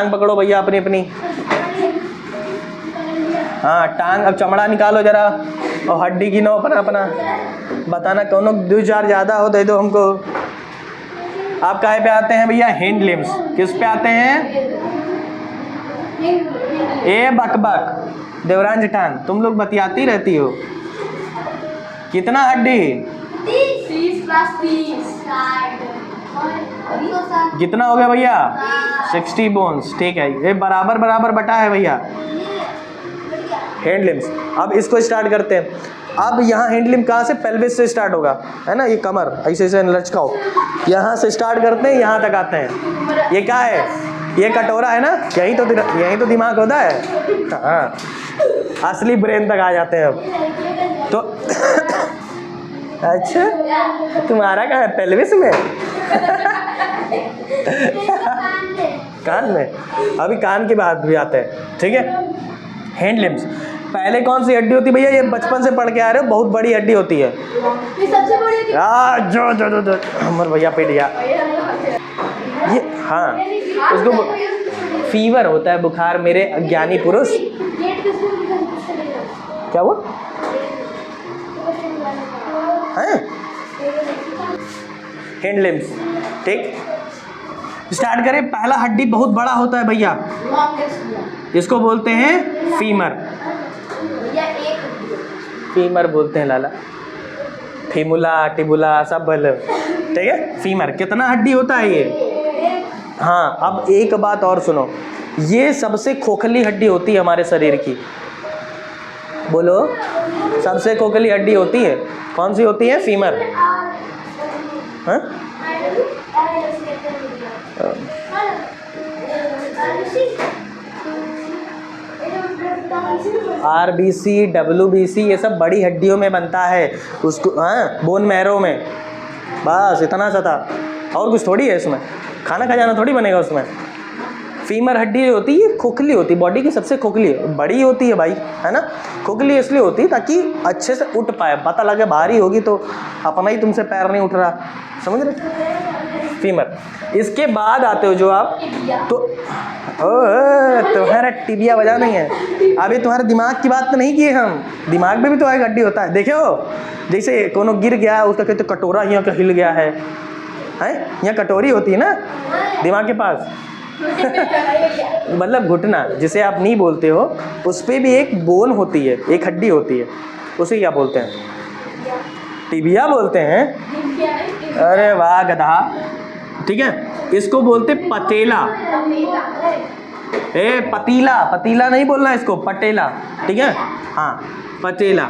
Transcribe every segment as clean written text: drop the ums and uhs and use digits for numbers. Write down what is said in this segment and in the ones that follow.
टांग पकड़ो भैया अपनी अपनी। हाँ टांग, अब चमड़ा निकालो जरा और हड्डी गिनो अपना अपना, बताना कौन 2-4 ज़्यादा हो दे दो हमको। आप काहे पे आते हैं भैया? Hand limbs. किस पे आते हैं? ए बकबक देवरान जेठान, तुम लोग बतियाती रहती हो। कितना हड्डी? 30 + 30 कितना हो गया भैया? 60 बोन्स। ठीक है, ये बराबर बराबर बटा है भैया हैंड लिम्स। अब इसको स्टार्ट करते हैं। अब यहाँ हैंड लिम्स कहाँ से? पेल्विस से स्टार्ट होगा, है ना? ये कमर ऐसे ऐसे लचकाओ, यहाँ से स्टार्ट करते हैं, यहाँ तक आते हैं। ये क्या है? ये कटोरा है ना? यही तो दिमाग होता है। हाँ, असली ब्रेन तक आ जाते हैं अब तो। अच्छा, तुम्हारा कहाँ है? पेल्विस में? कान में? अभी कान की बात भी आते हैं, ठीक है। हैंड लिम्स पहले कौन सी हड्डी होती है भैया? ये बचपन से पढ़ के आ रहे हो, बहुत बड़ी हड्डी होती है। ये सबसे बड़ी जो हमर भैया पेट गया ये। हाँ, उसको फीवर होता है, बुखार, मेरे अज्ञानी पुरुष। क्या हुआ है? हैंड लिम्स, ठीक। स्टार्ट करें। पहला हड्डी बहुत बड़ा होता है भैया, इसको बोलते हैं फीमर। फीमर बोलते हैं लाला, फीमुला टिबुला सब बोले, ठीक है। फीमर कितना हड्डी होता है ये? हाँ, अब एक बात और सुनो, ये सबसे खोखली हड्डी होती है हमारे शरीर की। बोलो, सबसे खोखली हड्डी होती है कौन सी होती है? फीमर। हाँ? RBC WBC ये सब बड़ी हड्डियों में बनता है, उसको हाँ बोन मैरो में, बस इतना सा था, और कुछ थोड़ी है इसमें, खाना खजाना थोड़ी बनेगा उसमें। फीमर हड्डी जो होती है खोखली होती है, बॉडी की सबसे खोखली बड़ी होती है भाई, है ना। खोखली इसलिए होती है ताकि अच्छे से उठ पाए, पता लगे भारी होगी तो अपना ही तुमसे पैर नहीं उठ रहा, समझ रहे? फीमर। इसके बाद आते हो जो आप तो तुम्हारा टिबिया बजा नहीं है। अभी तुम्हारे दिमाग की बात तो नहीं किए हम, दिमाग में भी तो एक हड्डी होता है। देखो जैसे कोनो गिर गया, उसका कहते कटोरा यहाँ का हिल गया है, यहाँ कटोरी होती है ना दिमाग के पास। मतलब घुटना जिसे आप नहीं बोलते हो, उस पर भी एक बोन होती है, एक हड्डी होती है, उसे क्या बोलते हैं? टिबिया बोलते हैं। अरे वाह गधा, ठीक है। इसको बोलते पतेला। पतीला, पतीला नहीं बोलना इसको, पटेला, ठीक है। हाँ पतेला।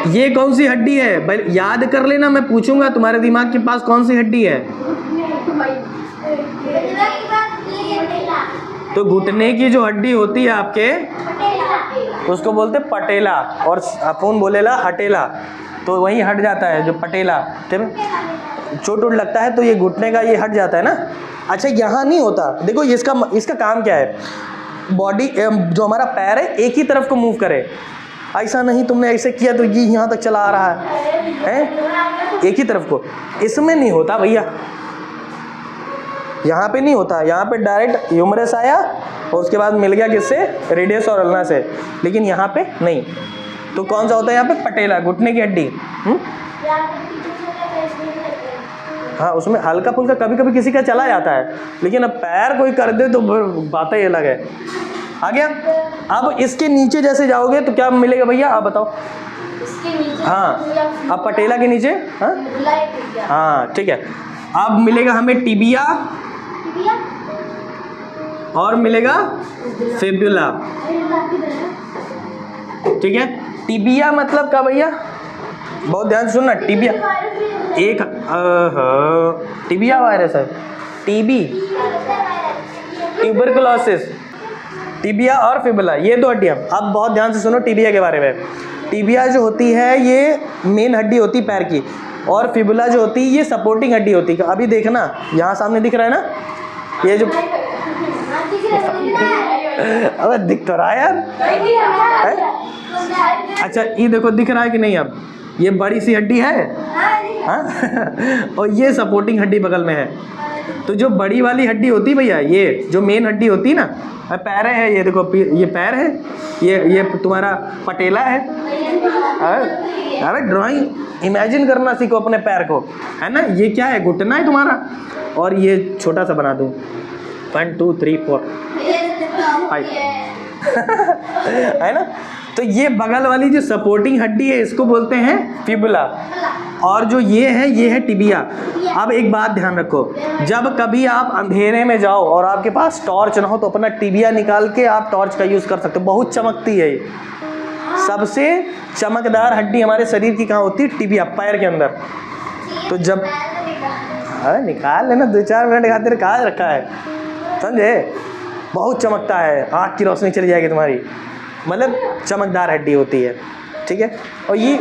ये कौन सी हड्डी है? याद कर लेना, मैं पूछूंगा तुम्हारे दिमाग के पास कौन सी हड्डी है। तो घुटने की जो हड्डी होती है आपके, उसको बोलते पटेला, और अपन बोलेला हटेला, तो वही हट जाता है जो पटेला, ठीक है। चोट उट लगता है तो ये घुटने का ये हट जाता है ना। अच्छा, यहाँ नहीं होता। देखो इसका काम क्या है? बॉडी जो हमारा पैर है एक ही तरफ को मूव करे, ऐसा नहीं तुमने ऐसे किया तो ये यहाँ तक चला आ रहा है, एक ही तरफ को। इसमें नहीं होता भैया, यहाँ पे नहीं होता। यहाँ पे डायरेक्ट ह्यूमरस आया और उसके बाद मिल गया किससे? रेडियस और अल्ना से, लेकिन यहाँ पे नहीं। तो कौन सा होता है यहाँ पे? पटेला, घुटने की हड्डी। हाँ, उसमें हल्का फुल्का कभी कभी किसी का चला जाता है, लेकिन अब पैर कोई कर दे तो बात ही अलग है। आ गया। अब इसके नीचे जैसे जाओगे तो क्या मिलेगा भैया, आप बताओ? इसके नीचे। हाँ, अब पटेला के नीचे, हाँ ठीक है। अब मिलेगा हमें टिबिया और मिलेगा फिबुला, ठीक है। टिबिया मतलब क्या भैया? बहुत ध्यान से सुनना। टिबिया एक टिबिया वायरस है, टीबी, ट्यूबरकुलोसिस। टिबिया और फिबुला ये दो हड्डियाँ। अब बहुत ध्यान से सुनो टिबिया के बारे में। टिबिया जो होती है ये मेन हड्डी होती है पैर की, और फिबुला जो होती है ये सपोर्टिंग हड्डी होती है। अभी देखना यहाँ सामने दिख रहा है ना, ये जो अब दिख तो रहा है यार। अच्छा ये देखो दिख रहा है कि नहीं? अब ये बड़ी सी हड्डी है, हाँ और ये सपोर्टिंग हड्डी बगल में है। तो जो बड़ी वाली हड्डी होती है भैया, ये जो मेन हड्डी होती है ना, पैर है, ये देखो ये पैर है, ये तुम्हारा पटेला है। अरे ड्राइंग इमेजिन करना सीखो अपने पैर को, है ना। ये क्या है, घुटना है तुम्हारा, और ये छोटा सा बना दूँ 1 2 3 4 5 है ना। तो ये बगल वाली जो सपोर्टिंग हड्डी है इसको बोलते हैं फिबुला, और जो ये है टिबिया। अब एक बात ध्यान रखो, जब कभी आप अंधेरे में जाओ और आपके पास टॉर्च ना हो तो अपना टिबिया निकाल के आप टॉर्च का यूज़ कर सकते हो, बहुत चमकती है ये। सबसे चमकदार हड्डी हमारे शरीर की कहाँ होती है, टिबिया, पैर के अंदर। तो जब निकाल लेना, 2-4 मिनट खातिर कहाँ रखा है, समझे। बहुत चमकता है, आँख की रोशनी चली जाएगी तुम्हारी, मतलब चमकदार हड्डी होती है, ठीक है। और ये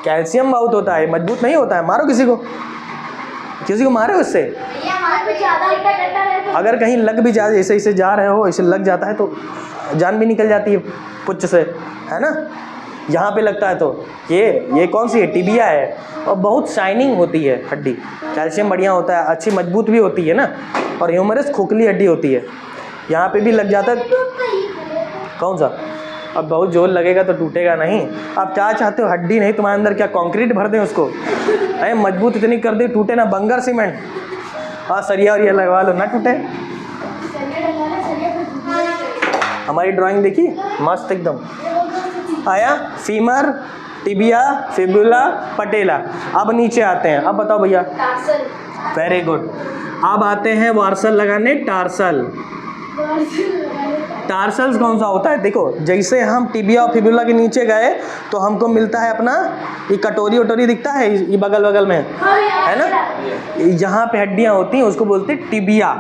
कैल्शियम बहुत होता है, मजबूत नहीं होता है। मारो किसी को मारे उससे, अगर कहीं लग भी जाए, ऐसे जा रहे हो, ऐसे लग जाता है तो जान भी निकल जाती है पुच्छ से, है ना। यहाँ पे लगता है तो ये कौन सी है, टिबिया है, और बहुत शाइनिंग होती है हड्डी, कैल्शियम बढ़िया होता है, अच्छी मजबूत भी होती है ना। और ह्यूमरस खोखली हड्डी होती है, यहाँ पे भी लग जाता है। कौन सा, अब बहुत जोर लगेगा तो टूटेगा नहीं। आप क्या चाहते हो, हड्डी नहीं तुम्हारे अंदर, क्या कंक्रीट भर दें उसको, अरे मजबूत इतनी कर दे टूटे ना, बंगर सीमेंट, हाँ सरिया और ये लगवा लो ना टूटे। हमारी ड्राइंग देखी, मस्त एकदम आया, फीमर, टिबिया, फिबुला, पटेला। अब नीचे आते हैं, अब बताओ भैया, वेरी गुड। अब आते हैं वार्सल लगाने, टार्सल। टार्सल्स कौन सा होता है, देखो जैसे हम टिबिया और फिबुला के नीचे गए तो हमको मिलता है अपना ये कटोरी वटोरी दिखता है, ये बगल में है ना, यहाँ पे हड्डियाँ होती हैं उसको बोलते हैं टिबिया,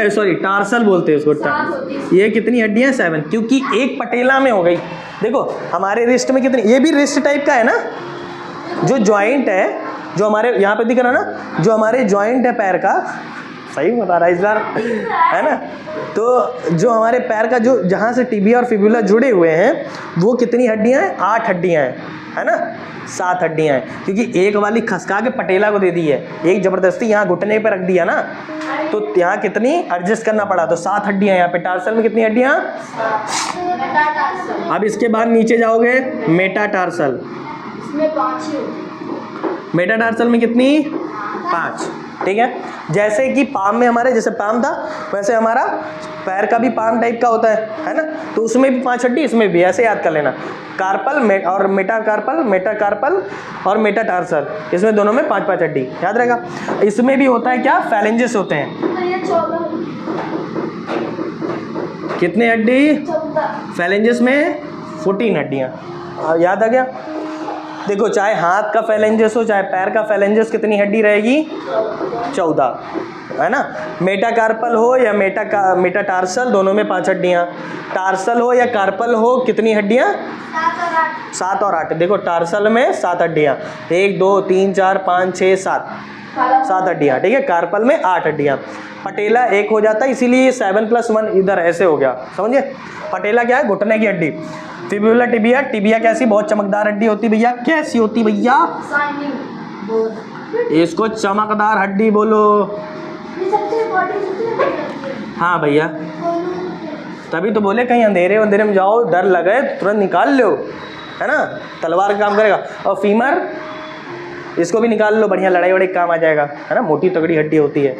सॉरी टार्सल बोलते हैं उसको। ये कितनी हड्डियाँ, 7, क्योंकि एक पटेला में हो गई। देखो हमारे रिस्ट में कितनी, ये भी रिस्ट टाइप का है ना, जो जॉइंट है, जो हमारे यहाँ पे दिख रहा है ना, जो हमारे जॉइंट है पैर का, सही बता रहा है इस बार, है ना। तो जो हमारे पैर का जो जहाँ से टिबिया और फिबुला जुड़े हुए हैं वो कितनी हड्डियाँ हैं, 8 हड्डियाँ हैं, है ना, 7 हड्डियाँ हैं, क्योंकि एक वाली खसका के पटेला को दे दी है, एक ज़बरदस्ती यहाँ घुटने पे रख दिया ना, तो यहाँ कितनी एडजस्ट करना पड़ा, तो 7 हड्डियाँ यहाँ पे। टार्सल में कितनी हड्डियाँ, अब इसके बाद नीचे जाओगे, मेटाटार्सल। मेटाटार्सल में कितनी, 5, ठीक है। जैसे कि पाम में हमारे, जैसे पाम था वैसे हमारा पैर का भी पाम टाइप का होता है ना, तो उसमें भी 5 हड्डी, इसमें भी, ऐसे याद कर लेना। कार्पल और मेटाकार्पल, मेटाकार्पल और मेटाटार्सल, इसमें दोनों में 5-5 हड्डी, याद रहेगा। इसमें भी होता है क्या, फैलेंजेस होते हैं। कितने हड्डी, फैलेंजेस में 14 हड्डियाँ, याद आ गया। देखो चाहे हाथ का फैलेंजेस हो चाहे पैर का फैलेंजेस, कितनी हड्डी रहेगी, 14, है ना। मेटाकार्पल हो या मेटाटार्सल, दोनों में 5 हड्डियाँ। टार्सल हो या कार्पल हो, कितनी हड्डियाँ, 7 और 8। देखो टार्सल में 7 हड्डियाँ, 1 2 3 4 5 6 7 हड्डियाँ, ठीक है। कार्पल में 8 हड्डियाँ। पटेला 1 हो जाता है, इसीलिए 7 + 1 इधर ऐसे हो गया, समझे। पटेला क्या है, घुटने की हड्डी। फिबुला, टिबिया, टिबिया कैसी, बहुत चमकदार हड्डी होती भैया, कैसी होती भैया, इसको चमकदार हड्डी बोलो। हाँ भैया, तभी तो बोले कहीं अंधेरे में जाओ, डर लगे तुरंत निकाल लो, है ना, तलवार का काम करेगा। और फीमर, इसको भी निकाल लो, बढ़िया लड़ाई वड़ाई काम आ जाएगा, है ना, मोटी तगड़ी हड्डी होती है।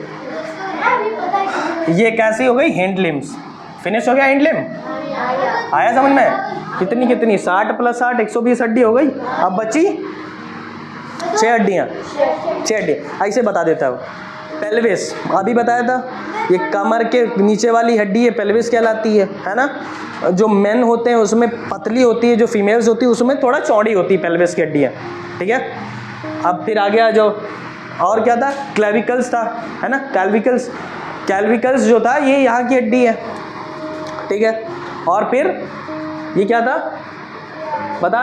ये कैसी हो गई, हैंड लिम्स। फिनिश हो गया हैंड लिम, आया समझ में। कितनी 60 + 8 120 हड्डी हो गई। अब बची 6 हड्डियाँ, 6 हड्डियाँ। ऐसे बता देता हूँ। पेल्विस अभी बताया था, ये कमर के नीचे वाली हड्डी है, पेल्विस कहलाती है ना। जो मेन होते हैं उसमें पतली होती है, जो फीमेल्स होती है उसमें थोड़ा चौड़ी होती है पेल्विस की हड्डियाँ, ठीक है। अब फिर आ गया जो, और क्या था, क्लेविकल्स था, है ना। कैल्विकल्स जो था ये यहाँ की हड्डी है, ठीक है। और फिर ये क्या था, बता,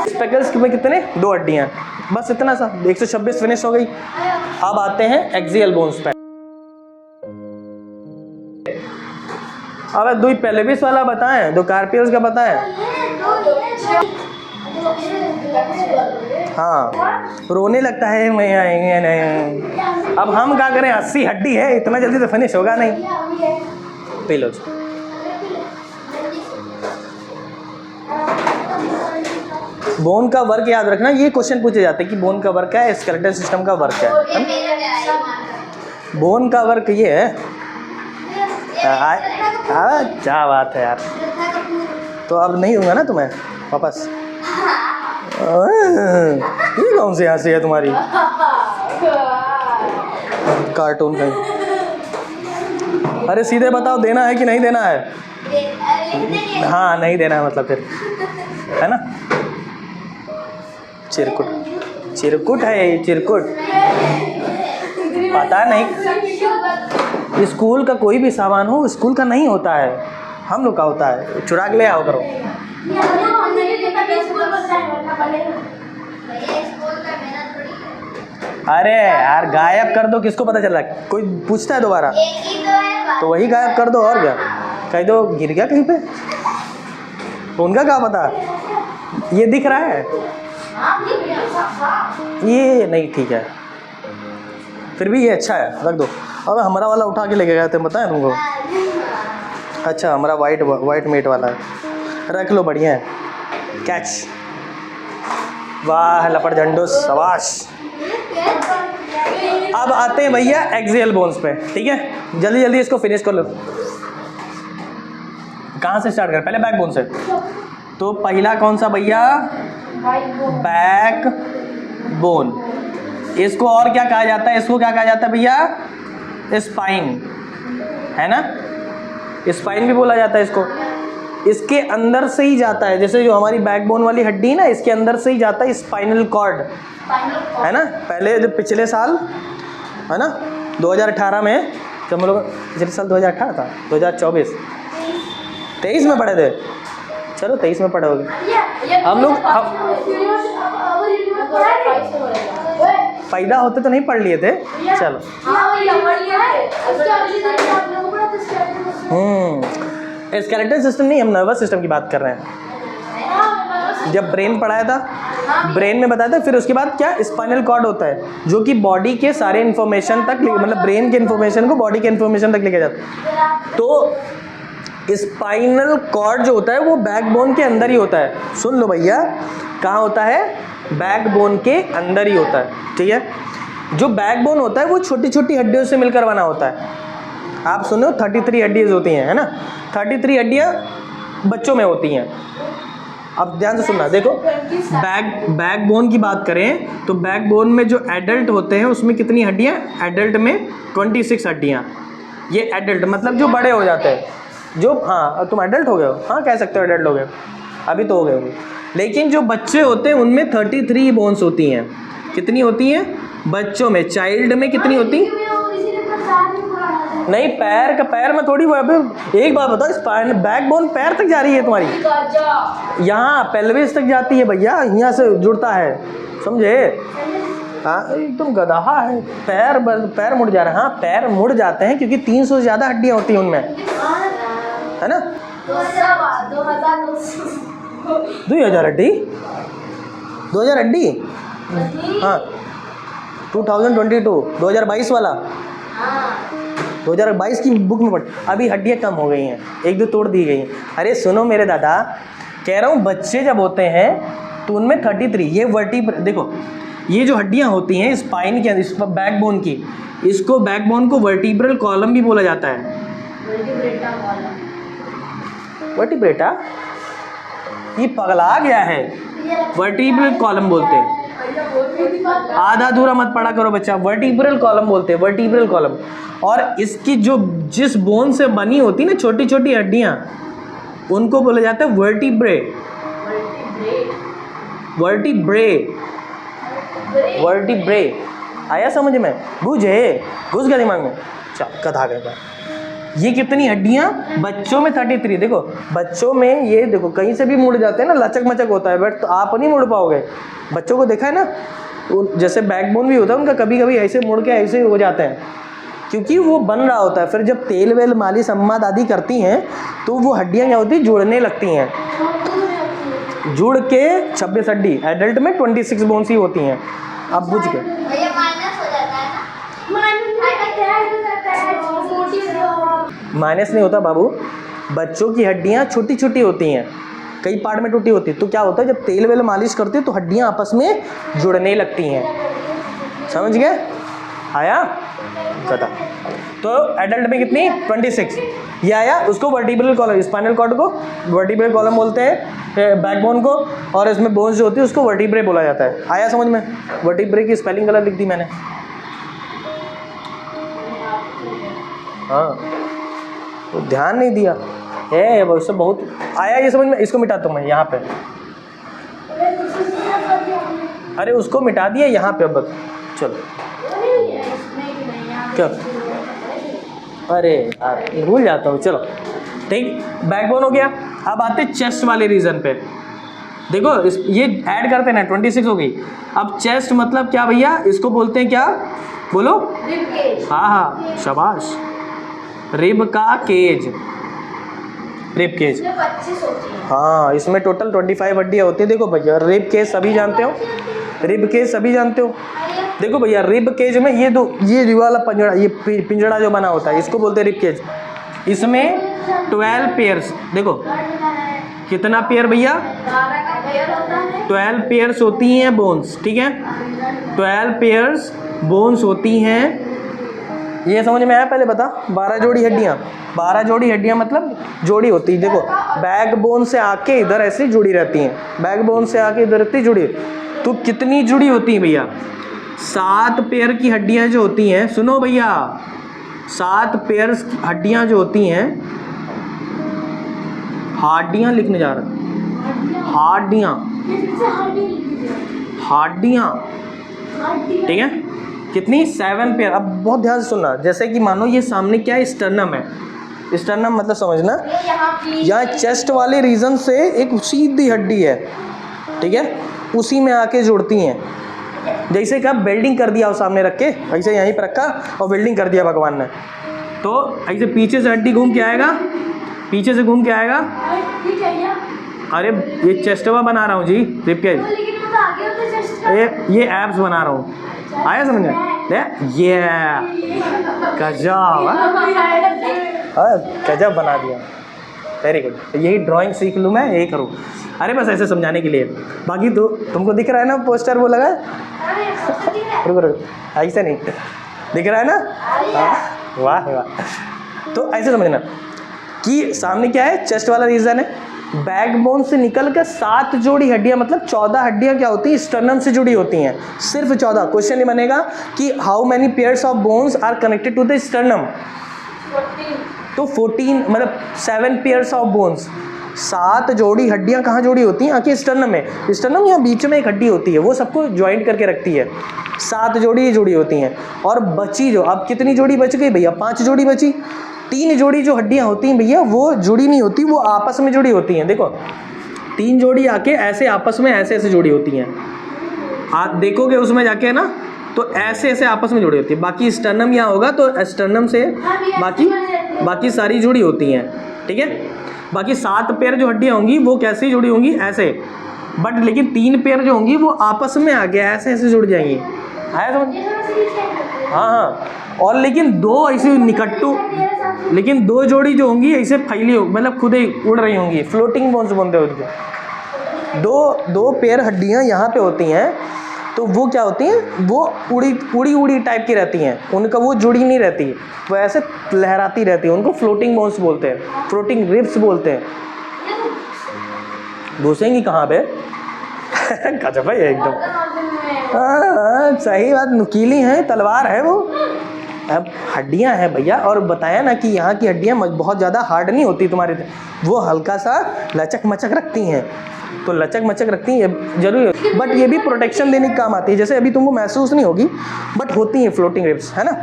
स्पेकल्स में कितने, 2 हड्डियाँ, बस इतना सा। 126 फिनिश हो गई। अब आते हैं एक्सियल बोन्स पे। अब दो पेल्विस वाला बताएं, दो कार्पियल्स का बताएं। हाँ, रोने लगता है मैं आएंगे नहीं। अब हम क्या करें, 80 हड्डी है, इतना जल्दी तो फिनिश होगा नहीं। P low. बोन का वर्क याद रखना, ये क्वेश्चन पूछे जाते हैं कि बोन का वर्क क्या है, स्केलेटल सिस्टम का वर्क क्या है। बोन का वर्क ये है। क्या बात है यार, तो अब नहीं होगा ना तुम्हें वापस। ये कौन सी हंसी है तुम्हारी, कार्टून का। अरे सीधे बताओ, देना है कि नहीं देना है? हाँ नहीं देना है मतलब फिर, है ना। चिरकुट, चिरकुट है ये, चिरकुट। पता नहीं, स्कूल का कोई भी सामान हो स्कूल का नहीं होता है, हम लोग का होता है। चुरा के ले आओ करो। अरे यार गायब कर दो, किसको पता चल रहा है? कोई पूछता है दोबारा तो वही गायब कर दो, और क्या कह दो गिर गया कहीं पे, तो उनका क्या पता। ये दिख रहा है, ये नहीं ठीक है, फिर भी ये अच्छा है, रख दो। अब हमारा वाला उठा के लेके गए थे, बताएं तुमको। अच्छा हमारा वाइट मीट वाला है, रख लो, बढ़िया है। कैच, वाह लपट झंडो, शाबाश। अब आते हैं भैया एक्सियल बोन्स पे, ठीक है। जल्दी जल्दी इसको फिनिश कर लो। कहाँ से स्टार्ट करें? पहले बैक बोन से। तो पहला कौन सा भैया? Back bone. इसको और क्या कहा जाता है? इसको क्या कहा जाता है भैया? स्पाइन, है ना, स्पाइन भी बोला जाता है इसको। इसके अंदर से ही जाता है, जैसे जो हमारी बैकबोन वाली हड्डी है ना, इसके अंदर से ही जाता है स्पाइनल कॉर्ड, है ना। पहले जो पिछले साल, है ना, 2018 में, जब हम लोग पिछले साल 2018 था, 2024 23 में पढ़े थे, चलो 23 में पढ़े होगे हम लोग। पैदा होते तो नहीं पढ़ लिए थे, चलो। स्केलेटल सिस्टम नहीं, हम नर्वस सिस्टम की बात कर रहे हैं। जब ब्रेन पढ़ाया था, ब्रेन में बताया था, फिर उसके बाद क्या, स्पाइनल कॉर्ड होता है, जो कि बॉडी के सारे इन्फॉर्मेशन तक, मतलब ब्रेन के इन्फॉर्मेशन को बॉडी के इन्फॉर्मेशन तक लेके जाता है। तो स्पाइनल कॉर्ड जो होता है वो बैकबोन के अंदर ही होता है। सुन लो भैया, कहाँ होता है? बैकबोन के अंदर ही होता है, ठीक है। जो बैकबोन होता है वो छोटी छोटी हड्डियों से मिलकर बना होता है। आप सुनो, 33 हड्डियाँ होती हैं, है ना। 33 हड्डियाँ बच्चों में होती हैं। अब ध्यान से सुनना, देखो बैकबोन की बात करें तो बैकबोन में जो एडल्ट होते हैं उसमें कितनी हड्डियाँ? एडल्ट में 26 हड्डियाँ। ये एडल्ट मतलब जो बड़े हो जाते हैं, जो, हाँ तुम एडल्ट हो गए हो, हाँ कह सकते हो एडल्ट हो गए, अभी तो हो गए होंगे। लेकिन जो बच्चे होते हैं उनमें 33 बोन्स होती हैं। कितनी होती हैं बच्चों में? चाइल्ड में कितनी होती? नहीं, पैर का, पैर में थोड़ी। एक बात बताओ, स्पाइन बैकबोन पैर तक जा रही है तुम्हारी, यहाँ पेल्विस तक जाती है भैया, यहाँ से जुड़ता है, समझे? हाँ एकदम गधा है। पैर मुड़ जा रहे हैं। हाँ पैर मुड़ जाते हैं क्योंकि 300 से ज़्यादा हड्डियाँ होती हैं उनमें, है ना। 2000 हड्डी, 2000 हड्डी, हाँ 2022 वाला, 2022 की बुक में पढ़। अभी हड्डियाँ कम हो गई हैं, एक दो तोड़ दी गई हैं। अरे सुनो मेरे दादा, कह रहा हूँ बच्चे जब होते हैं तो उनमें 33, ये देखो ये जो हड्डियाँ होती हैं स्पाइन के, बैकबोन की, इसको बैकबोन को वर्टिब्रल कॉलम भी बोला जाता है। वर्टिब्रेटा, ये पगला गया है, वर्टिब्रल कॉलम बोलते हैं। आधा अधूरा मत पढ़ा करो बच्चा, वर्टिब्रल कॉलम बोलते हैं, वर्टिब्रल कॉलम। और इसकी जो जिस बोन से बनी होती ना छोटी छोटी हड्डियाँ, उनको बोला जाता है वर्टिब्रे। वर्टिब्रे आया समझ में? बुझे, घुस गया दिमाग में, चल कथा गया। ये कितनी हड्डियाँ बच्चों में? 33। देखो बच्चों में ये देखो कहीं से भी मुड़ जाते हैं ना, लचक मचक होता है, बट तो आप नहीं मुड़ पाओगे। बच्चों को देखा है ना, जैसे बैकबोन भी होता है उनका, कभी कभी ऐसे मुड़ के ऐसे हो जाते हैं, क्योंकि वो बन रहा होता है, फिर जब तेल वेल मालिश अम्मा दादी करती हैं तो वो हड्डियाँ क्या होती है, जुड़ने लगती हैं। जुड़ के 26 हड्डी, एडल्ट में 26 बोन्स ही होती हैं। अब बुझ गए। भैया माइनस हो जाता है ना, माइनस नहीं होता बाबू, बच्चों की हड्डियाँ छोटी छोटी होती हैं, कई पार्ट में टूटी होती है, तो क्या होता है जब तेल वेल मालिश करते हैं तो हड्डियाँ आपस में जुड़ने लगती हैं। समझ गए? आया बता। तो एडल्ट में कितनी 26 ये आया। उसको वर्टिब्रल कॉलम, स्पाइनल कॉर्ड को वर्टिब्रल कॉलम बोलते हैं, बैकबोन को, और इसमें बोन्स जो होती है उसको वर्टिब्रे बोला जाता है। आया समझ में? वर्टिब्रे की स्पेलिंग गलत लिख दी मैंने। हाँ तो ध्यान नहीं दिया है, उससे बहुत आया ये समझ में। इसको मिटा दूँ मैं यहाँ पे, अरे उसको मिटा दिया यहाँ पे। अब बस चलो क्या, अरे यार भूल जाता हूँ। चलो ठीक, बैकबोन हो गया। अब आते चेस्ट वाले रीजन पे। देखो ये ऐड करते ना, 26 हो गई। अब चेस्ट मतलब क्या भैया, इसको बोलते हैं क्या, बोलो? हाँ हाँ शाबाश, रिब का केज, रिब केज। हाँ इसमें टोटल 25 हड्डियाँ होती है। देखो भैया रिब केज सभी जानते हो, रिब केज सभी जानते हो। देखो भैया रिब केज में ये वाला पंजड़ा, ये पिंजड़ा जो बना होता है इसको बोलते हैं रिब केज। इसमें 12 पेयर्स, देखो कितना पेयर भैया, 12 पेयर्स होती हैं बोन्स, ठीक है? 12 पेयर्स बोन्स होती हैं। ये समझ में आया? पहले बता। 12 जोड़ी हड्डियाँ, 12 जोड़ी हड्डियाँ मतलब जोड़ी होती है। देखो बैक बोन से आके इधर ऐसे जुड़ी रहती हैं, बैक बोन से आके इधर इतनी जुड़ी, तो कितनी जुड़ी होती हैं भैया? 7 पेयर की हड्डियाँ जो होती हैं, सुनो भैया, 7 पेयर हड्डियाँ जो होती हैं, हड्डियाँ लिखने जा रहा हूँ, हड्डियाँ, ठीक है? कितनी? 7 पेयर। अब बहुत ध्यान से सुनना, जैसे कि मानो ये सामने क्या है, स्टर्नम है। स्टर्नम मतलब समझना, यहाँ चेस्ट वाले रीजन से एक सीधी हड्डी है, ठीक है? उसी में आके जुड़ती हैं। जैसे कि आप वेल्डिंग कर दिया हो सामने रख के, ऐसे यहीं पर रखा और वेल्डिंग कर दिया भगवान ने, तो ऐसे पीछे से हड्डी घूम के आएगा, पीछे से घूम के आएगा। अरे ये चेस्टवा बना रहा हूँ जी, रिब केज, ये एब्स बना रहा हूँ। आया समझ में? ये गजब, गजब बना दिया, वेरी गुड। यही ड्राइंग सीख लूँ मैं, यही करूँ। अरे बस ऐसे समझाने के लिए, बाकी तो तुमको दिख रहा है ना पोस्टर वो लगा रुको रुको, ऐसे नहीं दिख रहा है ना? वाह वाह। तो ऐसे समझना कि सामने क्या है, चेस्ट वाला रीजन है। बैकबोन से निकल कर 7 जोड़ी हड्डियां, मतलब 14 हड्डियां क्या होती है, स्टर्नम से जुड़ी होती हैं, सिर्फ 14। क्वेश्चन ये बनेगा कि how many pairs of bones are connected to the sternum, तो 14 मतलब 7 पेयर्स ऑफ बोन्स, 7 जोड़ी हड्डियां कहाँ जोड़ी होती हैं, आके स्टर्नम में। स्टर्नम यहाँ बीच में एक हड्डी होती है, वो सबको ज्वाइंट करके रखती है। 7 जोड़ी जुड़ी होती हैं। और बची जो, अब कितनी जोड़ी बच गई भैया? 5 जोड़ी बची। 3 जोड़ी जो हड्डियां होती हैं भैया वो जुड़ी नहीं होती, वो आपस में जुड़ी होती हैं। देखो 3 जोड़ी आके ऐसे आपस में ऐसे ऐसे जुड़ी होती हैं, आप देखोगे उसमें जाके ना, तो ऐसे ऐसे आपस में जुड़ी होती है। बाकी स्टर्नम यहाँ होगा तो स्टर्नम से बाकी सारी जुड़ी होती हैं, ठीक है? बाकी 7 पेयर जो हड्डियाँ होंगी वो कैसे जुड़ी होंगी, ऐसे, बट लेकिन 3 पेयर जो होंगी वो आपस में आगे ऐसे ऐसे जुड़ जाएंगी। आया समझ? हाँ हाँ। और लेकिन 2 ऐसे निकट्टू, लेकिन 2 जोड़ी जो होंगी ऐसे फैली हो, मतलब खुद ही उड़ रही होंगी, फ्लोटिंग बोन्स बोलते हैं उनको। 2 पेयर हड्डियाँ यहाँ पे होती हैं, तो वो क्या होती हैं, वो उड़ी टाइप की रहती हैं, उनका वो जुड़ी नहीं रहती, वो ऐसे लहराती रहती है, उनको फ्लोटिंग बोन्स बोलते हैं, फ्लोटिंग रिब्स बोलते हैं। घुसेंगी कहाँ पे? गजब है एकदम। हाँ सही बात, नुकीली है, तलवार है वो। अब हड्डियां हैं भैया, और बताया ना कि यहाँ की हड्डियां बहुत ज़्यादा हार्ड नहीं होती तुम्हारे, वो हल्का सा लचक मचक रखती हैं, तो लचक मचक रखती हैं जरूरी है, बट ये भी प्रोटेक्शन देने के काम आती है। जैसे अभी तुमको महसूस नहीं होगी, बट होती हैं फ्लोटिंग रिब्स, है ना?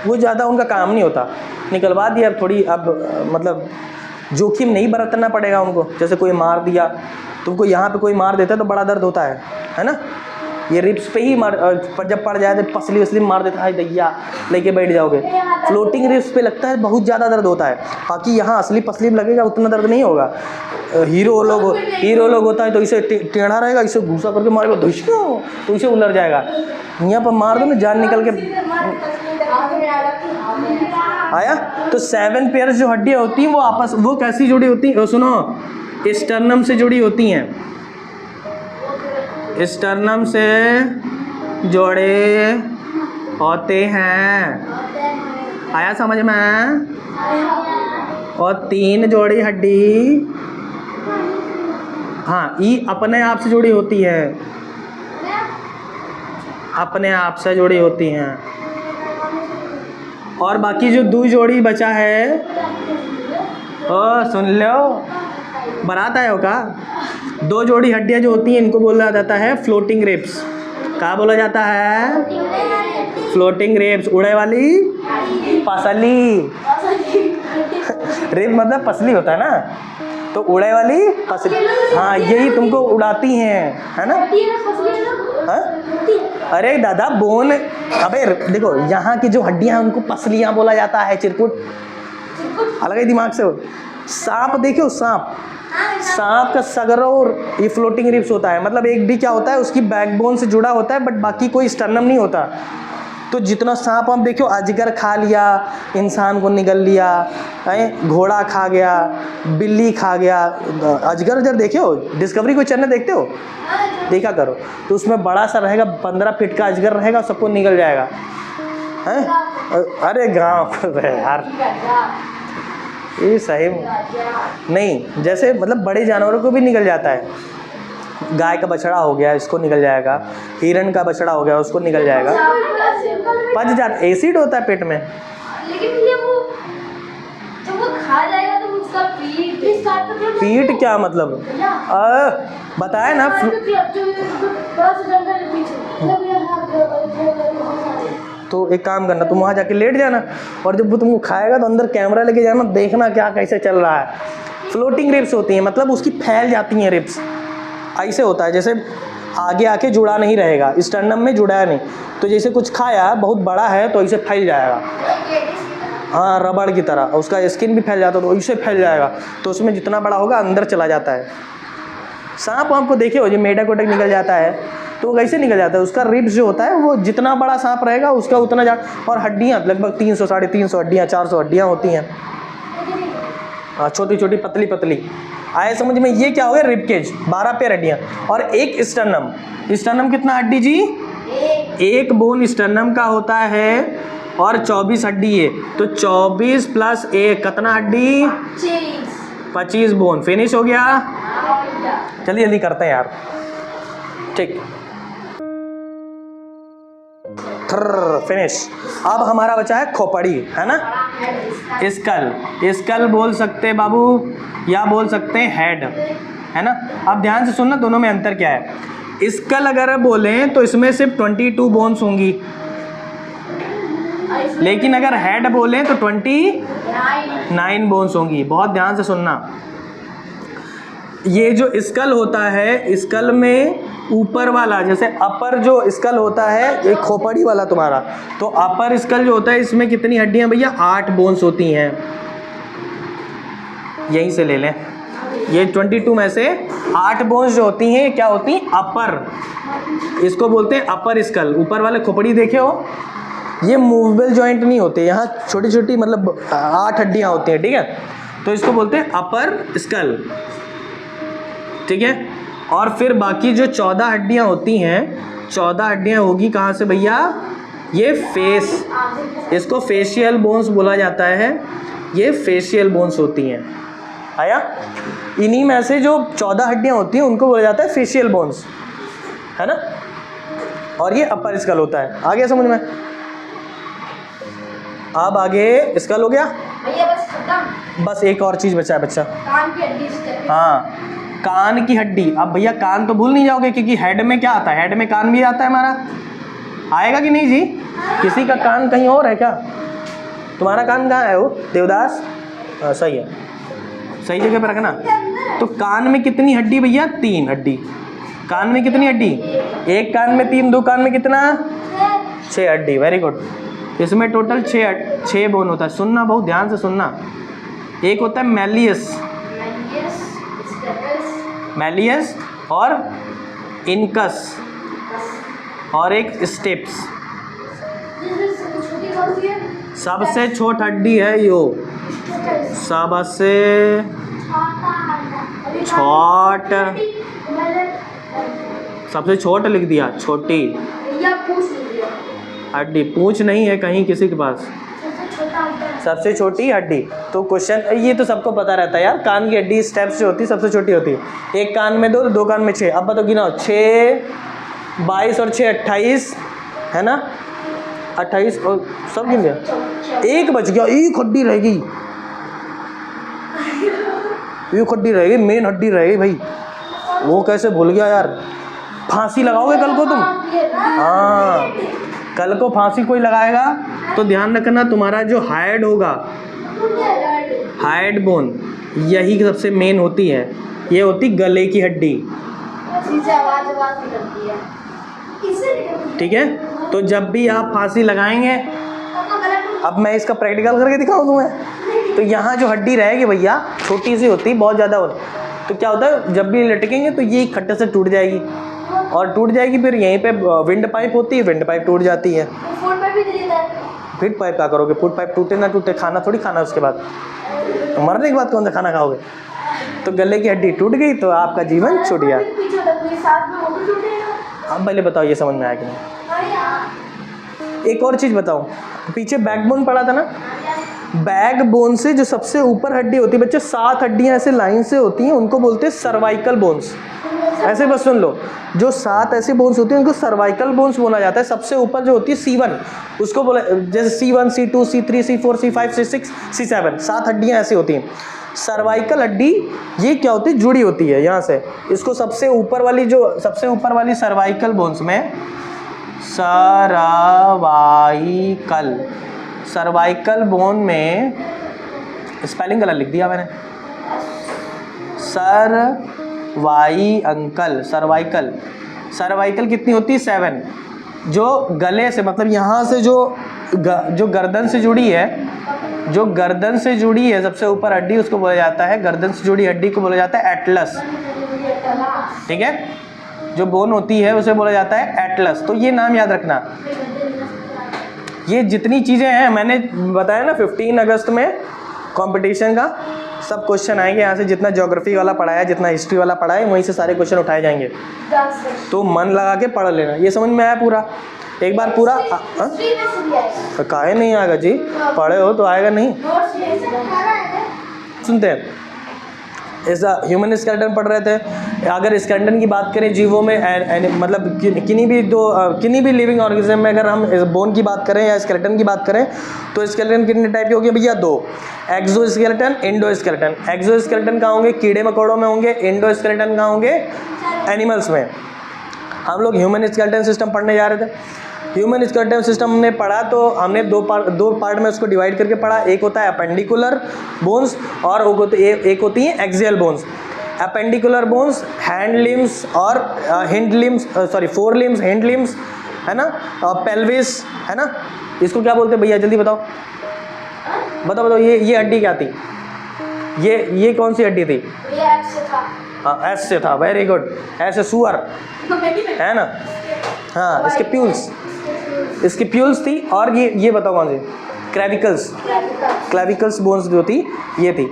वो ज़्यादा उनका काम नहीं होता, निकलवा दिया। अब थोड़ी अब मतलब जोखिम नहीं बरतना पड़ेगा उनको। जैसे कोई मार दिया तुमको, यहाँ पे कोई मार देता है तो बड़ा दर्द होता है ना? ये रिब्स पे ही जब पड़ जाए तो पसली वसली मार देता है दैया, लेके बैठ जाओगे। फ्लोटिंग रिब्स पे लगता है बहुत ज़्यादा दर्द होता है, बाकी यहाँ असली पसली में लगेगा उतना दर्द नहीं होगा। हीरो लोग होता है तो इसे टेढ़ा रहेगा, इसे घूसा करके मारेगा तो इसे उलर जाएगा। यहाँ पर मार दो ना जान निकल के आया। तो 7 पेयर्स जो हड्डियाँ होती हैं वो कैसी जुड़ी होती हैं? सुनो, स्टर्नम से जुड़ी होती हैं, स्टर्नम से जोड़े होते हैं। आया समझ में? और 3 जोड़ी हड्डी हाँ ई अपने आप से जुड़ी होती है, अपने आप से जुड़ी होती हैं। और बाकी जो 2 जोड़ी बचा है ओ सुन लो, बारात आए हो का? 2 जोड़ी हड्डियां जो होती हैं इनको बोला जाता है फ्लोटिंग रिब्स। क्या बोला जाता है? फ्लोटिंग रिब्स, उड़े वाली पसली। रिब मतलब पसली होता है ना, तो उड़े वाली पसली, हाँ यही तुमको उड़ाती हैं, है ना? हाँ? अरे दादा बोन, अबे देखो यहाँ की जो हड्डियां हैं उनको पसलियाँ बोला जाता है, चिरकुट अलग ही दिमाग से। सांप देखो, सांप का सगर और ये फ्लोटिंग रिब्स होता है, मतलब एक भी क्या होता है उसकी बैकबोन से जुड़ा होता है, बट बाकी कोई स्टर्नम नहीं होता। तो जितना सांप हम देखो, अजगर खा लिया, इंसान को निगल लिया, घोड़ा खा गया, बिल्ली खा गया, अजगर देखे हो? डिस्कवरी कोई चैनल देखते हो? देखा करो, तो उसमें बड़ा सा रहेगा, 15 फीट का अजगर रहेगा, सबको निगल जाएगा हैं। अरे गाँव यार ये सही नहीं, जैसे मतलब बड़े जानवरों को भी निगल जाता है। गाय का बछड़ा हो गया, इसको निकल जाएगा, हिरण का बछड़ा हो गया, उसको निकल जाएगा, पच जाता, एसिड होता है पेट में। लेकिन ये वो जब वो खा जाएगा तो उसका पीठ क्या मतलब? बताया ना, तो एक काम करना, तुम वहाँ जाके लेट जाना, और जब वो तुमको खाएगा तो अंदर कैमरा लेके जाना, देखना क्या कैसे चल रहा है। फ्लोटिंग रिब्स होती हैं, मतलब उसकी फैल जाती हैं रिब्स। ऐसे होता है जैसे आगे आके जुड़ा नहीं रहेगा, स्टर्नम में जुड़ा नहीं, तो जैसे कुछ खाया बहुत बड़ा है तो इसे फैल जाएगा, हाँ रबड़ की तरह, उसका स्किन भी फैल जाता है तो इसे फैल जाएगा, तो उसमें जितना बड़ा होगा अंदर चला जाता है। सांप आपको देखे हो जो मेढक वेढक निकल जाता है तो वो कैसे निकल जाता है? उसका रिब्स जो होता है वो जितना बड़ा सांप रहेगा उसका उतना और हड्डियाँ लगभग 300 350 हड्डियाँ 400 हड्डियाँ होती हैं, हाँ छोटी छोटी पतली पतली। आए समझ में? ये क्या हो गया? रिब केज, 12 पेयर हड्डियाँ और एक स्टर्नम। स्टर्नम कितना हड्डी जी? एक बोन स्टर्नम का होता है और 24 हड्डी है, तो 24 प्लस 1 कितना हड्डी? 25 बोन। फिनिश हो गया? जल्दी जल्दी करते हैं यार, ठीक फिनिश। अब हमारा बचा है खोपड़ी, है ना? स्कल बोल सकते बाबू या बोल सकते हैं हेड, है ना? अब ध्यान से सुनना, दोनों में अंतर क्या है। स्कल अगर बोलें तो इसमें सिर्फ 22 बोन्स होंगी, लेकिन अगर हेड बोलें तो 29 बोन्स होंगी। बहुत ध्यान से सुनना, ये जो स्कल होता है, स्कल में ऊपर वाला जैसे अपर जो स्कल होता है, एक खोपड़ी वाला तुम्हारा, तो अपर स्कल जो होता है इसमें कितनी हड्डियां भैया? 8 बोन्स होती हैं। यहीं से ले लें, ये 22 में से 8 बोन्स जो होती हैं क्या होती हैं? अपर, इसको बोलते हैं अपर स्कल। ऊपर वाले खोपड़ी देखे हो, ये मूवेबल जॉइंट नहीं होते, यहाँ छोटी छोटी मतलब 8 हड्डियाँ होती हैं, ठीक है? तो इसको बोलते हैं अपर स्कल, ठीक है? और फिर बाकी जो 14 हड्डियाँ होती हैं, 14 हड्डियाँ होगी कहाँ से भैया? ये फेस, इसको फेशियल बोन्स बोला जाता है, ये फेशियल बोन्स होती हैं। आया? इन्हीं में से जो 14 हड्डियाँ होती हैं उनको बोला जाता है फेशियल बोन्स, है ना? और ये अपर स्कल होता है। आ गया समझ में? अब आगे स्कल हो गया भैया, बस खत्म। बस एक और चीज़ बचा है बच्चा, कान की हड्डी। हाँ कान की हड्डी। अब भैया कान तो भूल नहीं जाओगे, क्योंकि हेड में क्या आता है? हेड में कान भी आता है हमारा, आएगा कि नहीं जी? किसी का कान कहीं और है क्या? तुम्हारा कान कहाँ है वो देवदास? सही है, सही जगह पर रखना। तो कान में कितनी हड्डी भैया? 3 हड्डी, कान में कितनी हड्डी? एक कान में 3, 2 कान में कितना? 6 हड्डी। Very good. इसमें टोटल 6 बोन होता है। सुनना बहुत ध्यान से सुनना। एक होता है मैलियस, मैलियस और इनकस, और एक स्टेप्स। सबसे छोट हड्डी है यो, सबसे छोट, सबसे छोट लिख दिया, छोटी हड्डी। पूंछ नहीं है कहीं किसी के पास, सबसे छोटी हड्डी। तो क्वेश्चन ये तो सबको पता रहता है यार, कान की हड्डी स्टेप्स जो होती है सबसे छोटी होती है। एक कान में 2, 2 कान में 6। अब बताओ गिनाओ, 6, 22 और 6 28 है ना, 28 और सब गिन गया। एक बच गया, एक हड्डी रह गई, एक हड्डी रह गई, मेन हड्डी रह गई भाई। वो कैसे भूल गया यार? फांसी लगाओगे कल को तुम? हाँ, कल को फांसी कोई लगाएगा तो ध्यान रखना, तुम्हारा जो हाइड होगा, हाइड बोन, यही सबसे मेन होती है। ये होती गले की हड्डी, ठीक है। तो जब भी आप फांसी लगाएंगे, अब मैं इसका प्रैक्टिकल करके दिखाऊं तुम्हें, तो यहाँ जो हड्डी रहेगी भैया छोटी सी होती, बहुत ज़्यादा होती, तो क्या होता है जब भी लटकेंगे तो ये खट्टे से टूट जाएगी, और टूट जाएगी, फिर यहीं पे विंड पाइप होती है, विंड पाइप टूट जाती है। फुट पाइप क्या करोगे? फुट पाइप टूटे ना टूटे, खाना थोड़ी खाना उसके बाद, तो मरने के बाद कौन सा खाना खाओगे? तो गले की हड्डी टूट गई तो आपका जीवन छूट गया। अब पहले बताओ ये समझ में आया कि नहीं? एक और चीज़ बताओ, पीछे बैकबोन पड़ा था ना, बैकबोन से जो सबसे ऊपर हड्डी होती है बच्चे, 7 हड्डियां ऐसे लाइन से होती हैं, उनको बोलते हैं सर्वाइकल बोन्स। ऐसे बस सुन लो, जो 7 ऐसे बोन्स होती हैं उनको सर्वाइकल बोन्स बोला जाता है। सबसे ऊपर जो होती है C1, उसको बोला, जैसे C1, C2, C3, C4, C5, C6, C7, 7 हड्डियां ऐसी होती हैं। सर्वाइकल हड्डी ये क्या होती है? जुड़ी होती है यहाँ से। इसको सबसे ऊपर वाली, जो सबसे ऊपर वाली सर्वाइकल बोन्स में, सर्वाइकल बोन में स्पेलिंग गलत लिख दिया मैंने, सर्वाइकल कितनी होती है? 7। जो गले से, मतलब यहाँ से जो गर्दन से जुड़ी है, जो गर्दन से जुड़ी है सबसे ऊपर हड्डी, उसको बोला जाता है, गर्दन से जुड़ी हड्डी को बोला जाता है एटलस, ठीक है। जो बोन होती है उसे बोला जाता है एटलस। तो ये नाम याद रखना। ये जितनी चीज़ें हैं मैंने बताया ना, 15 अगस्त में कंपटीशन का सब क्वेश्चन आएंगे यहाँ से। जितना ज्योग्राफी वाला पढ़ाया, जितना हिस्ट्री वाला पढ़ाया, वहीं से सारे क्वेश्चन उठाए जाएंगे। तो मन लगा के पढ़ लेना। ये समझ में आया पूरा? एक बार पूरा तो काहे नहीं आएगा जी? पढ़े हो तो आएगा नहीं? सुनते हैं, ऐसा ह्यूमन स्केलेटन पढ़ रहे थे। अगर स्केलेटन की बात करें जीवों में, मतलब किन्हीं भी लिविंग ऑर्गेनिज्म में, अगर हम बोन की बात करें या स्केलेटन की बात करें, तो स्केलेटन कितने टाइप के होंगे भैया? 2, एक्सो स्केलेटन, इंडो स्केलेटन। एक्सो स्केलेटन कहाँ होंगे? कीड़े मकोड़ों में होंगे। इंडो स्केलेटन कहाँ होंगे? एनिमल्स में। हम लोग ह्यूमन स्केलेटन सिस्टम पढ़ने जा रहे थे। ह्यूमन स्केलेटन सिस्टम हमने पढ़ा तो हमने दो पार्ट में उसको डिवाइड करके पढ़ा। एक होता है अपेंडिकुलर बोन्स और एक होती है axial bones. Appendicular bones hand limbs और hind limbs, fore limbs, hind limbs, है ना, और पेल्विस, है ना। इसको क्या बोलते हैं भैया? जल्दी बताओ, बताओ। ये हड्डी क्या थी? ये कौन सी हड्डी थी? हाँ, एस से था। Very good. ऐसे सुअर है ना। हाँ, इसके प्यूल्स थी। और ये बताओ कौन सी? क्लेविकल्स बोन्स जो थी, ये थी।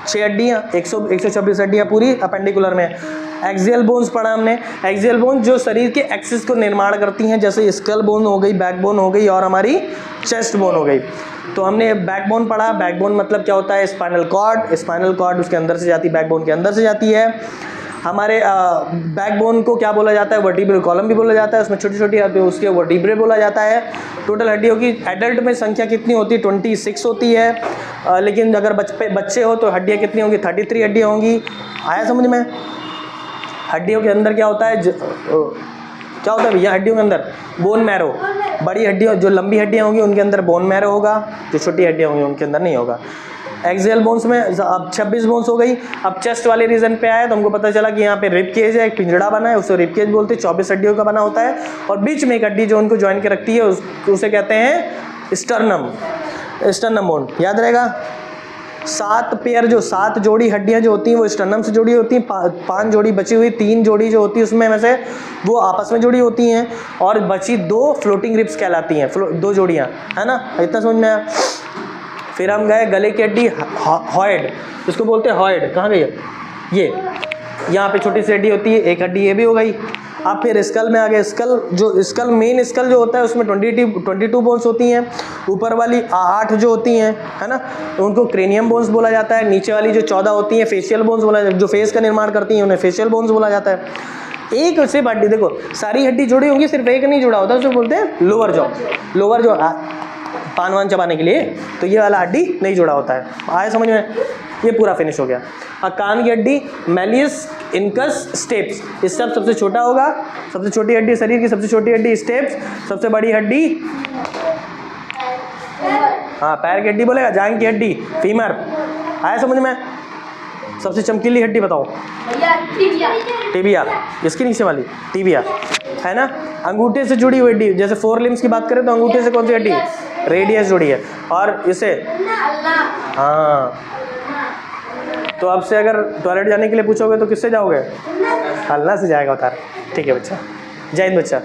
6 हड्डियाँ, 126 हड्डियाँ पूरी अपेंडिकुलर में। एक्सियल बोन्स पढ़ा हमने। एक्सियल बोन्स जो शरीर के एक्सिस को निर्माण करती हैं, जैसे स्कल बोन हो गई, बैक बोन हो गई और हमारी चेस्ट बोन हो गई। तो हमने बैक बोन पढ़ा। बैक बोन मतलब क्या होता है? स्पाइनल कॉर्ड उसके अंदर से जाती है, बैक बोन के अंदर से जाती है। हमारे बैकबोन को क्या बोला जाता है? वर्टिब्रल कॉलम भी बोला जाता है। उसमें छोटी छोटी आती है, उसके वर्टिब्रे बोला जाता है। टोटल हड्डियों की एडल्ट में संख्या कितनी होती है? 26 होती है। लेकिन अगर बच्चे हो तो हड्डियाँ कितनी होंगी? 33 हड्डियाँ होंगी। आया समझ में? हड्डियों के अंदर क्या होता है? क्या होता है भैया हड्डियों के अंदर? Bone marrow. बड़ी हड्डियों, जो लंबी हड्डियाँ होंगी उनके अंदर बोन मैरो होगा, जो छोटी हड्डियाँ होंगी उनके अंदर नहीं होगा। एक्सियल बोन्स में अब 26 बोन्स हो गई। अब चेस्ट वाले रीजन पे आया तो हमको पता चला कि यहाँ पे रिब केज है, एक पिंजड़ा बना है, उसे रिब केज बोलते हैं, 24 हड्डियों का बना होता है, और बीच में एक हड्डी जो उनको ज्वाइन के रखती है उसे कहते हैं स्टर्नम, स्टर्नम बोन, याद रहेगा। 7 जोड़ी हड्डियां जो होती हैं वो स्टर्नम से जुड़ी होती हैं, 5 जोड़ी बची हुई 3 जोड़ी जो होती है उसमें में से वो आपस में जुड़ी होती हैं, और बची 2 फ्लोटिंग रिब्स कहलाती हैं, 2 जोड़ियां, है ना, इतना समझ में आया। फिर हम गए गले की हड्डी हॉइड, इसको बोलते हैं हॉइड, कहाँ गई है ये, यहाँ पे छोटी सी हड्डी होती है, एक हड्डी ये भी हो गई। अब फिर स्कल में आ गए, स्कल मेन स्कल जो होता है उसमें 22 बोन्स होती हैं, ऊपर वाली 8 जो होती हैं, है ना, तो उनको क्रेनियम बोन्स बोला जाता है। नीचे वाली जो 14 होती हैं फेशियल बोन्स बोला जाता है, जो फेस का निर्माण करती हैं उन्हें फेशियल बोन्स बोला जाता है। एक सिर्फ हड्डी, देखो सारी हड्डी जुड़ी होंगी, सिर्फ एक नहीं जुड़ा होता, उसको बोलते हैं लोअर जॉ, पान वान चबाने के लिए, तो ये वाला हड्डी नहीं जुड़ा होता है। आया समझ में, ये पूरा फिनिश हो गया। अब कान की हड्डी मेलियस, इनकस, स्टेप्स, इस सबसे छोटा होगा, सबसे छोटी हड्डी शरीर की, सबसे छोटी हड्डी स्टेप्स, सबसे बड़ी हड्डी हाँ पैर की हड्डी बोलेगा, जांघ की हड्डी फीमर। आया समझ में। सबसे चमकीली हड्डी बताओ, टिबिया, इसके नीचे वाली टिबिया, है ना। अंगूठे से जुड़ी हुई हड्डी, जैसे 4 लिम्स की बात करें तो अंगूठे से कौन सी हड्डी, रेडियस जुड़ी है, और इसे हाँ, तो अब से अगर टॉयलेट जाने के लिए पूछोगे तो किससे जाओगे, हल्ला से जाएगा उतार। ठीक है बच्चा, जय हिंद बच्चा।